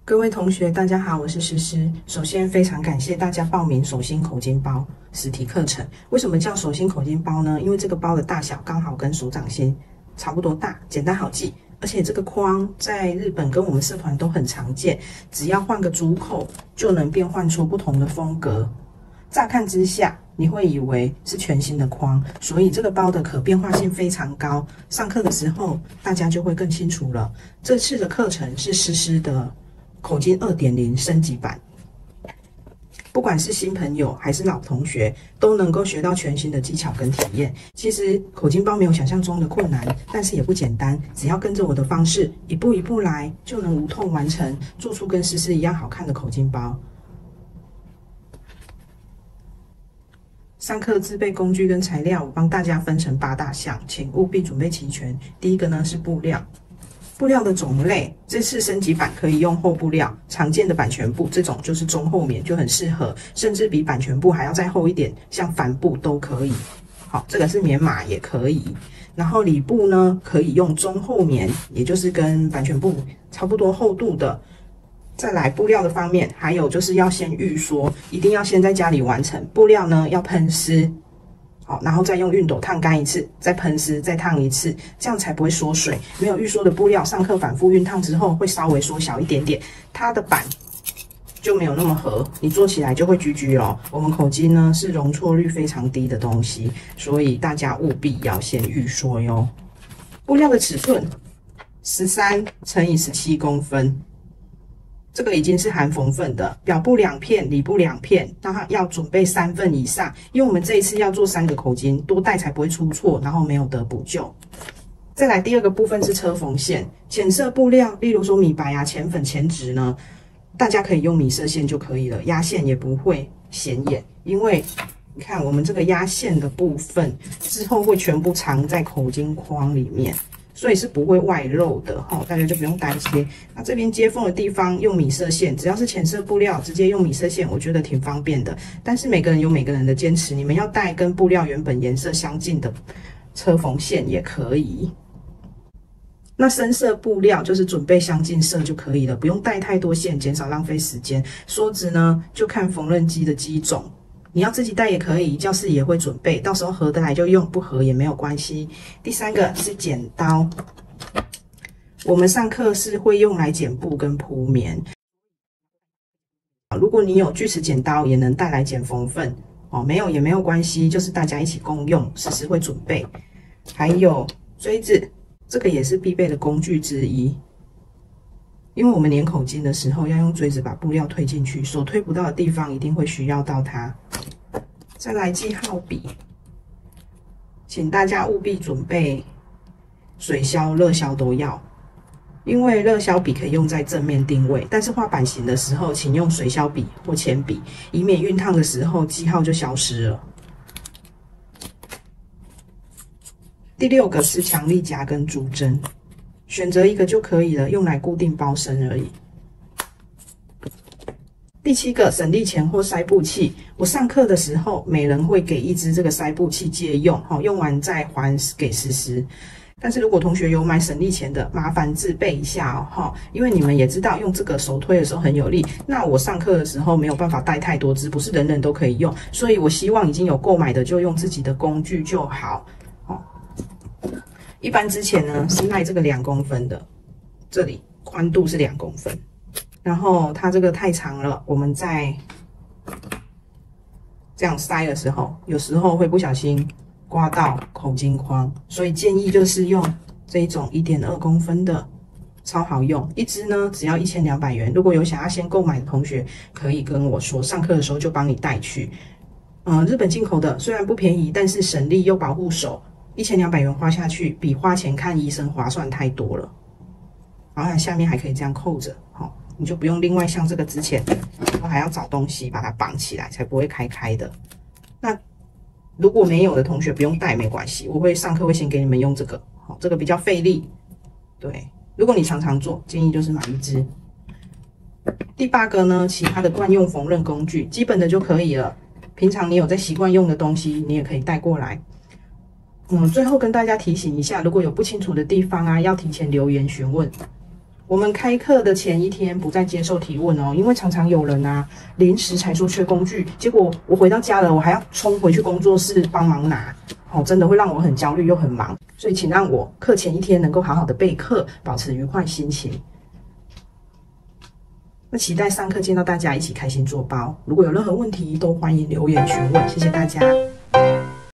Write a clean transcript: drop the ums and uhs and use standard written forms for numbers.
各位同学，大家好，我是诗诗。首先，非常感谢大家报名手心口巾包实体课程。为什么叫手心口巾包呢？因为这个包的大小刚好跟手掌心差不多大，简单好记。而且这个框在日本跟我们社团都很常见，只要换个主口就能变换出不同的风格。乍看之下，你会以为是全新的框，所以这个包的可变化性非常高。上课的时候，大家就会更清楚了。这次的课程是诗诗的口巾 2.0 升级版，不管是新朋友还是老同学，都能够学到全新的技巧跟体验。其实口巾包没有想象中的困难，但是也不简单。只要跟着我的方式，一步一步来，就能无痛完成，做出跟诗诗一样好看的口巾包。上课自备工具跟材料，我帮大家分成8大项，请务必准备齐全。第一个呢是布料。布料的种类，这次升级版可以用厚布料，常见的版权布这种就是中厚棉，就很适合，甚至比版权布还要再厚一点，像帆布都可以。好，这个是棉麻也可以。然后里布呢，可以用中厚棉，也就是跟版权布差不多厚度的。再来布料的方面，还有就是要先预缩，一定要先在家里完成。布料呢要喷湿。好，然后再用熨斗烫干一次，再喷湿，再烫一次，这样才不会缩水。没有预缩的布料，上课反复熨烫之后会稍微缩小一点点，它的板就没有那么合，你做起来就会焗焗咯。我们口巾呢是容错率非常低的东西，所以大家务必要先预缩哟。布料的尺寸13乘以17公分。这个已经是含缝份的，表布2片，里布2片，那要准备3份以上，因为我们这一次要做3个口巾，多带才不会出错，然后没有得补救。再来第二个部分是车缝线，浅色布料，例如说米白啊、浅粉、浅紫呢，大家可以用米色线就可以了，压线也不会显眼，因为你看我们这个压线的部分之后会全部藏在口巾框里面。所以是不会外露的哈，大家就不用担心。那这边接缝的地方用米色线，只要是浅色布料，直接用米色线，我觉得挺方便的。但是每个人有每个人的坚持，你们要带跟布料原本颜色相近的车缝线也可以。那深色布料就是准备相近色就可以了，不用带太多线，减少浪费时间。梭子呢，就看缝纫机的机种。你要自己带也可以，教室也会准备，到时候合得来就用，不合也没有关系。第3个是剪刀，我们上课是会用来剪布跟铺棉。如果你有锯齿剪刀，也能带来剪缝份哦，没有也没有关系，就是大家一起共用，诗诗会准备。还有锥子，这个也是必备的工具之一。因为我们粘口巾的时候要用锥子把布料推进去，手推不到的地方一定会需要到它。再来记号笔，请大家务必准备水消、热消都要，因为热消笔可以用在正面定位，但是画版型的时候，请用水消笔或铅笔，以免熨烫的时候记号就消失了。第6个是强力夹跟竹针。选择一个就可以了，用来固定包身而已。第7个省力钳或塞布器，我上课的时候每人会给一支这个塞布器借用，用完再还给诗诗。但是如果同学有买省力钳的，麻烦自备一下哦，因为你们也知道用这个手推的时候很有力。那我上课的时候没有办法带太多支，不是人人都可以用，所以我希望已经有购买的就用自己的工具就好。一般之前呢是卖这个2公分的，这里宽度是2公分，然后它这个太长了，我们在这样塞的时候，有时候会不小心刮到口巾框，所以建议就是用这一种 1.2公分的，超好用，一支呢只要1200元。如果有想要先购买的同学，可以跟我说，上课的时候就帮你带去。日本进口的虽然不便宜，但是省力又保护手。1200元花下去，比花钱看医生划算太多了。然后下面还可以这样扣着，你就不用另外像这个之前，我还要找东西把它绑起来，才不会开的。那如果没有的同学不用带没关系，我会上课会先给你们用这个，这个比较费力。对，如果你常常做，建议就是买一支。第8个呢，其他的惯用缝纫工具，基本的就可以了。平常你有在习惯用的东西，你也可以带过来。最后跟大家提醒一下，如果有不清楚的地方啊，要提前留言询问。我们开课的前一天不再接受提问哦，因为常常有人啊临时才说缺工具，结果我回到家了，我还要冲回去工作室帮忙拿，哦，真的会让我很焦虑又很忙，所以请让我课前一天能够好好的备课，保持愉快心情。那期待上课见到大家一起开心做包，如果有任何问题都欢迎留言询问，谢谢大家。